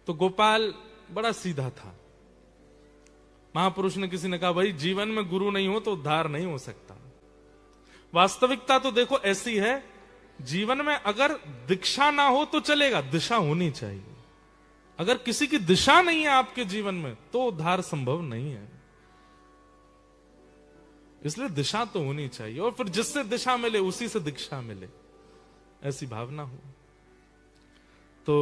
तो गोपाल बड़ा सीधा था। महापुरुष ने किसी ने कहा, भाई जीवन में गुरु नहीं हो तो उद्धार नहीं हो सकता। वास्तविकता तो देखो ऐसी है, जीवन में अगर दीक्षा ना हो तो चलेगा, दिशा होनी चाहिए। अगर किसी की दिशा नहीं है आपके जीवन में तो उद्धार संभव नहीं है। इसलिए दिशा तो होनी चाहिए, और फिर जिससे दिशा मिले उसी से दीक्षा मिले, ऐसी भावना हो। तो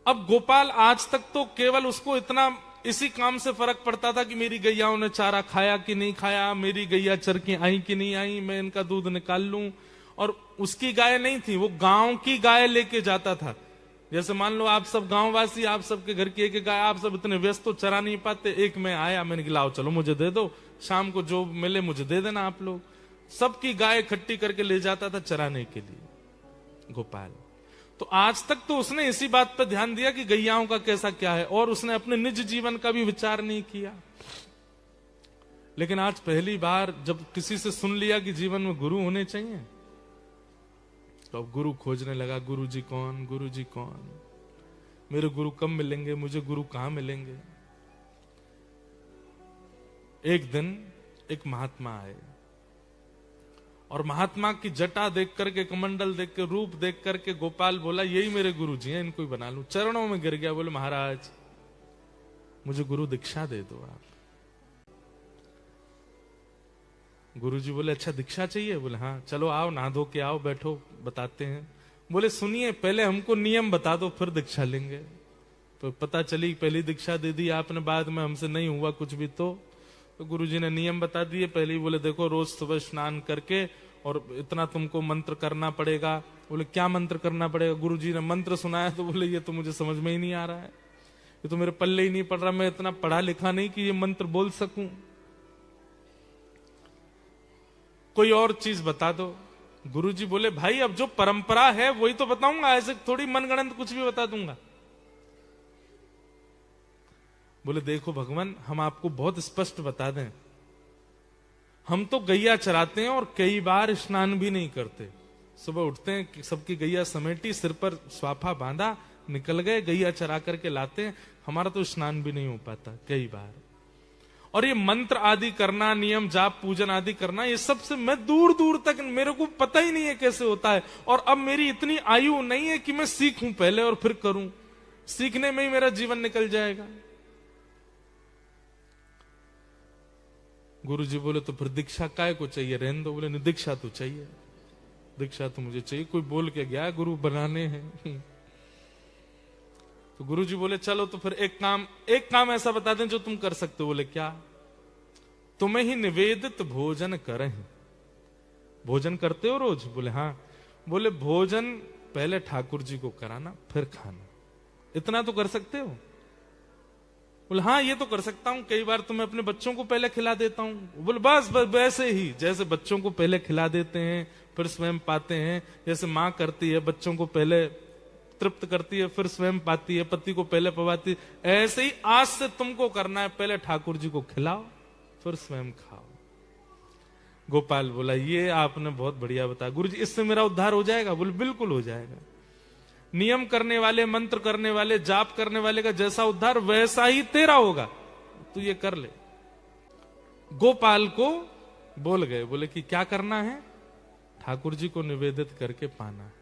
अब गोपाल आज तक तो केवल उसको इतना इसी काम से फर्क पड़ता था कि मेरी गैयाओं ने चारा खाया कि नहीं खाया, मेरी गैया चर के आई कि नहीं आई, मैं इनका दूध निकाल लूं। और उसकी गाय नहीं थी, वो गांव की गाय लेके जाता था। जैसे मान लो आप सब गांववासी, आप सबके घर की एक गाय, आप सब इतने व्यस्त तो चरा नहीं पाते। एक मैं आया, मैंने गिलाओ चलो मुझे दे दो, शाम को जो मिले मुझे दे देना आप लोग। सबकी गाय इकट्ठी करके ले जाता था चराने के लिए गोपाल। तो आज तक तो उसने इसी बात पर ध्यान दिया कि गैयाओं का कैसा क्या है, और उसने अपने निज जीवन का भी विचार नहीं किया। लेकिन आज पहली बार जब किसी से सुन लिया कि जीवन में गुरु होने चाहिए, तो अब गुरु खोजने लगा। गुरु जी कौन, गुरु जी कौन, मेरे गुरु कब मिलेंगे, मुझे गुरु कहां मिलेंगे। एक दिन एक महात्मा आए, और महात्मा की जटा देख करके, कमंडल देख के, रूप देख करके गोपाल बोला, यही मेरे गुरु जी हैं, इनको ही बना लूं। चरणों में गिर गया, बोले महाराज मुझे गुरु दीक्षा दे दो आप। गुरु जी बोले अच्छा दीक्षा चाहिए? बोले हाँ। चलो आओ, नहा धो के आओ, बैठो, बताते हैं। बोले सुनिए, पहले हमको नियम बता दो फिर दीक्षा लेंगे। तो पता चली पहली दीक्षा दे दी आपने, बाद में हमसे नहीं हुआ कुछ भी। तो गुरु जी ने नियम बता दिए। पहले ही बोले देखो रोज सुबह स्नान करके और इतना तुमको मंत्र करना पड़ेगा। बोले क्या मंत्र करना पड़ेगा? गुरु जी ने मंत्र सुनाया तो बोले ये तो मुझे समझ में ही नहीं आ रहा है, ये तो मेरे पल्ले ही नहीं पड़ रहा, मैं इतना पढ़ा लिखा नहीं कि ये मंत्र बोल सकूं। कोई और चीज बता दो। गुरुजी बोले भाई अब जो परंपरा है वही तो बताऊंगा, ऐसे थोड़ी मनगढ़ंत कुछ भी बता दूंगा। बोले देखो भगवान, हम आपको बहुत स्पष्ट बता दें, हम तो गैया चराते हैं और कई बार स्नान भी नहीं करते। सुबह उठते हैं, सबकी गैया समेटी, सिर पर स्वाफा बांधा, निकल गए, गैया चरा करके लाते हैं, हमारा तो स्नान भी नहीं हो पाता कई बार। और ये मंत्र आदि करना, नियम जाप पूजन आदि करना, ये सबसे मैं दूर दूर तक मेरे को पता ही नहीं है कैसे होता है। और अब मेरी इतनी आयु नहीं है कि मैं सीखूं पहले और फिर करूं, सीखने में ही मेरा जीवन निकल जाएगा। गुरु जी बोले तो फिर दीक्षा काय को चाहिए, रहने दो। बोले नहीं दीक्षा तो चाहिए, दीक्षा तो मुझे चाहिए, कोई बोल के गया गुरु बनाने हैं। तो गुरु जी बोले चलो तो फिर एक काम ऐसा बता दें जो तुम कर सकते हो। बोले क्या? तुम्हें ही निवेदित भोजन करें। भोजन करते हो रोज? बोले हाँ। बोले भोजन पहले ठाकुर जी को कराना फिर खाना, इतना तो कर सकते हो? बोले हाँ ये तो कर सकता हूं, कई बार तो मैं अपने बच्चों को पहले खिला देता हूं। बोले बस वैसे ही जैसे बच्चों को पहले खिला देते हैं फिर स्वयं पाते हैं, जैसे माँ करती है, बच्चों को पहले तृप्त करती है फिर स्वयं पाती है, पति को पहले पवाती है, ऐसे ही आज से तुमको करना है, पहले ठाकुर जी को खिलाओ फिर स्वयं खाओ। गोपाल बोला ये आपने बहुत बढ़िया बताया गुरु जी, इससे मेरा उद्धार हो जाएगा? बोले बिल्कुल हो जाएगा। नियम करने वाले, मंत्र करने वाले, जाप करने वाले का जैसा उद्धार वैसा ही तेरा होगा, तू ये कर ले। गोपाल को बोल गए, बोले कि क्या करना है? ठाकुर जी को निवेदित करके पाना है।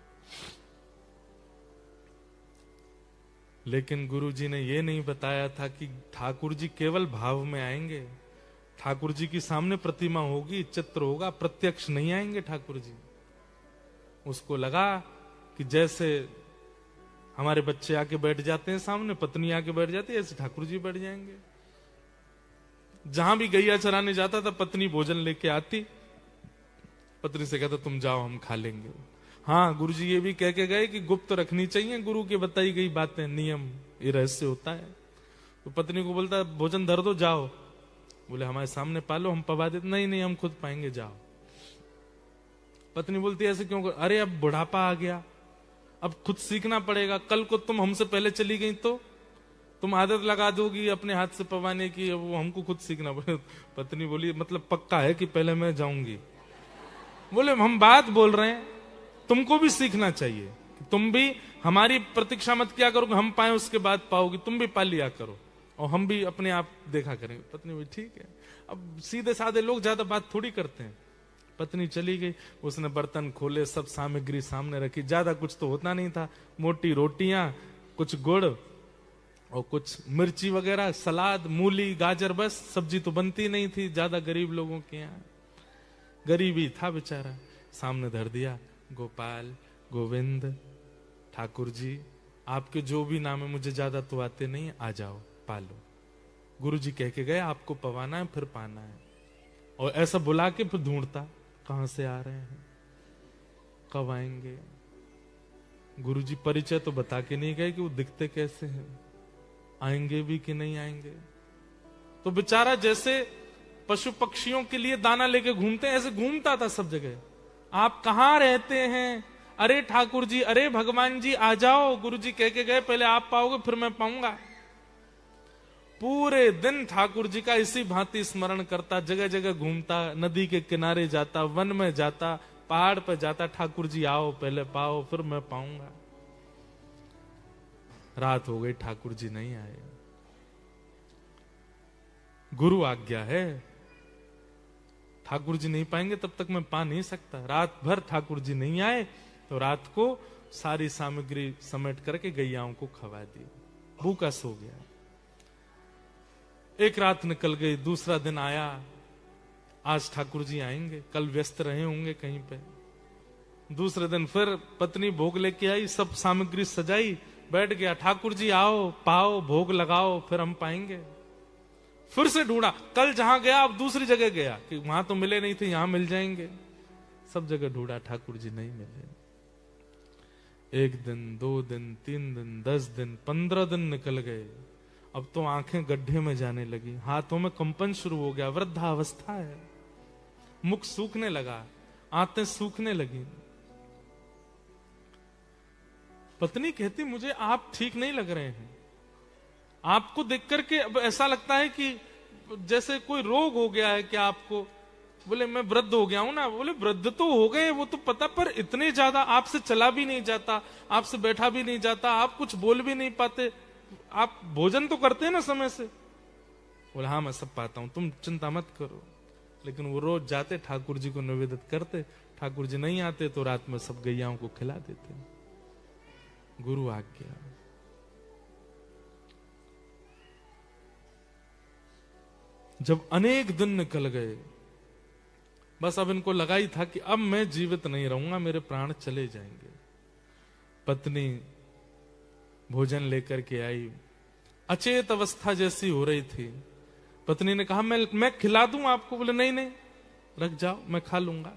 लेकिन गुरु जी ने यह नहीं बताया था कि ठाकुर जी केवल भाव में आएंगे, ठाकुर जी की सामने प्रतिमा होगी, चित्र होगा, प्रत्यक्ष नहीं आएंगे ठाकुर जी। उसको लगा कि जैसे हमारे बच्चे आके बैठ जाते हैं सामने, पत्नी आके बैठ जाती है, ऐसे ठाकुर जी बैठ जाएंगे। जहां भी गैया चराने जाता था पत्नी भोजन लेके आती, पत्नी से कहता तुम जाओ हम खा लेंगे। हाँ गुरु जी ये भी कह के गए कि गुप्त रखनी चाहिए गुरु की बताई गई बातें, नियम, ये रहस्य होता है। तो पत्नी को बोलता भोजन धर दो जाओ। बोले हमारे सामने पालो, हम पवा देते। नहीं हम खुद पाएंगे, जाओ। पत्नी बोलती ऐसे क्यों? अरे अब बुढ़ापा आ गया, अब खुद सीखना पड़ेगा, कल को तुम हमसे पहले चली गई तो तुम आदत लगा दोगी अपने हाथ से पवाने की, वो हमको खुद सीखना पड़ेगा। पत्नी बोली मतलब पक्का है कि पहले मैं जाऊंगी? बोले हम बात बोल रहे हैं, तुमको भी सीखना चाहिए तुम भी हमारी प्रतीक्षा मत किया करो, हम पाए उसके बाद पाओगी, तुम भी पा लिया करो और हम भी अपने आप देखा करेंगे। पत्नी भी ठीक है। अब सीधे साधे लोग ज्यादा बात थोड़ी करते हैं। पत्नी चली गई, उसने बर्तन खोले, सब सामग्री सामने रखी, ज्यादा कुछ तो होता नहीं था, मोटी रोटियां, कुछ गुड़ और कुछ मिर्ची वगैरह, सलाद, मूली, गाजर, बस। सब्जी तो बनती नहीं थी ज्यादा गरीब लोगों के यहाँ, गरीबी था बेचारा। सामने धर दिया, गोपाल, गोविंद, ठाकुर जी, आपके जो भी नाम है मुझे ज्यादा तो आते नहीं, आ जाओ पालो। गुरु जी कह के गए आपको पवाना है फिर पाना है, और ऐसा बुला के फिर ढूंढता कहां से आ रहे हैं, कब आएंगे। गुरु जी परिचय तो बता के नहीं गए कि वो दिखते कैसे हैं, आएंगे भी कि नहीं आएंगे। तो बेचारा जैसे पशु पक्षियों के लिए दाना लेके घूमते हैं, ऐसे घूमता था सब जगह। आप कहां रहते हैं? अरे ठाकुर जी, अरे भगवान जी आ जाओ। गुरु जी कह के गए पहले आप पाओगे फिर मैं पाऊंगा। पूरे दिन ठाकुर जी का इसी भांति स्मरण करता, जगह जगह घूमता, नदी के किनारे जाता, वन में जाता, पहाड़ पर जाता, ठाकुर जी आओ पहले पाओ फिर मैं पाऊंगा। रात हो गई, ठाकुर जी नहीं आए। गुरु आज्ञा है, ठाकुर जी नहीं पाएंगे तब तक मैं पा नहीं सकता। रात भर ठाकुर जी नहीं आए तो रात को सारी सामग्री समेट करके गैयाओं को खवा दी, भूखा सो गया। एक रात निकल गई, दूसरा दिन आया, आज ठाकुर जी आएंगे, कल व्यस्त रहे होंगे कहीं पे। दूसरे दिन फिर पत्नी भोग लेके आई, सब सामग्री सजाई, बैठ गया, ठाकुर जी आओ पाओ भोग लगाओ फिर हम पाएंगे। फिर से ढूंढा, कल जहां गया अब दूसरी जगह गया कि वहां तो मिले नहीं थे, यहां मिल जाएंगे। सब जगह ढूंढा, ठाकुर जी नहीं मिले। 1 दिन, 2 दिन, 3 दिन, 10 दिन, 15 दिन निकल गए। अब तो आंखें गड्ढे में जाने लगी, हाथों में कंपन शुरू हो गया, वृद्धावस्था है, मुख सूखने लगा, आंतें सूखने लगी। पत्नी कहती मुझे आप ठीक नहीं लग रहे हैं, आपको देख करके अब ऐसा लगता है कि जैसे कोई रोग हो गया है क्या आपको। बोले मैं वृद्ध हो गया हूं ना। बोले वृद्ध तो हो गए वो तो पता, पर इतने ज्यादा आपसे चला भी नहीं जाता, आपसे बैठा भी नहीं जाता, आप कुछ बोल भी नहीं पाते, आप भोजन तो करते हैं ना समय से। बोले हाँ मैं सब पाता हूं, तुम चिंता मत करो। लेकिन वो रोज जाते ठाकुर जी को निवेदित करते, ठाकुर जी नहीं आते तो रात में सब गैयाओं को खिला देते। गुरु आज्ञा। जब अनेक दिन निकल गए, बस अब इनको लगा ही था कि अब मैं जीवित नहीं रहूंगा, मेरे प्राण चले जाएंगे। पत्नी भोजन लेकर के आई, अचेत अवस्था जैसी हो रही थी। पत्नी ने कहा मैं खिला दूं आपको। बोले नहीं नहीं रख जाओ, मैं खा लूंगा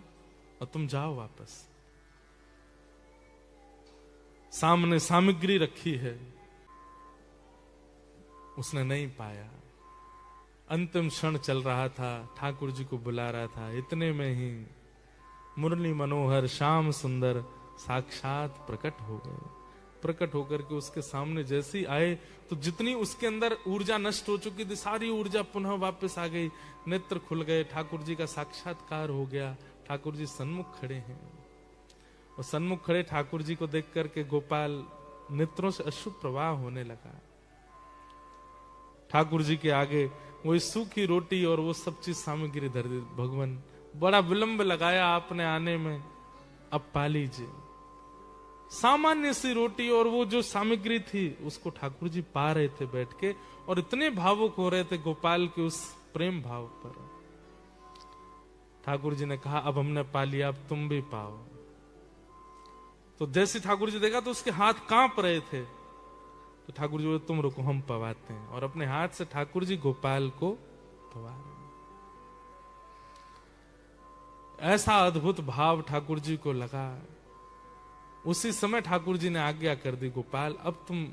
और तुम जाओ वापस। सामने सामग्री रखी है, उसने नहीं पाया। अंतिम क्षण चल रहा था, ठाकुर जी को बुला रहा था, इतने में ही मुरली मनोहर श्याम सुंदर साक्षात प्रकट हो गए। प्रकट होकर के उसके सामने जैसे ही आए तो जितनी उसके अंदर ऊर्जा नष्ट हो चुकी थी, सारी ऊर्जा पुनः वापस आ गई, नेत्र खुल गए, ठाकुर जी का साक्षात्कार हो गया। ठाकुर जी सन्मुख खड़े हैं और सन्मुख खड़े ठाकुर जी को देख करके गोपाल नेत्रों से अश्रु प्रवाह होने लगा। ठाकुर जी के आगे वो सूखी रोटी और वो सब चीज सामग्री धर दी। भगवान बड़ा विलंब लगाया आपने आने में, अब पा लीजिए। सामान्य सी रोटी और वो जो सामग्री थी उसको ठाकुर जी पा रहे थे बैठ के, और इतने भावुक हो रहे थे गोपाल के उस प्रेम भाव पर। ठाकुर जी ने कहा अब हमने पा लिया, अब तुम भी पाओ। तो जैसे ठाकुर जी देखा तो उसके हाथ कांप रहे थे, तो ठाकुर जी बोले तुम रुको हम पवाते हैं, और अपने हाथ से ठाकुर जी गोपाल को पवा रहे। ऐसा अद्भुत भाव ठाकुर जी को लगा। उसी समय ठाकुर जी ने आज्ञा कर दी, गोपाल अब तुम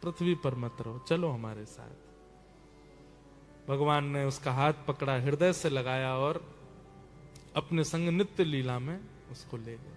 पृथ्वी पर मत रहो, चलो हमारे साथ। भगवान ने उसका हाथ पकड़ा, हृदय से लगाया और अपने संग नित्य लीला में उसको ले गए।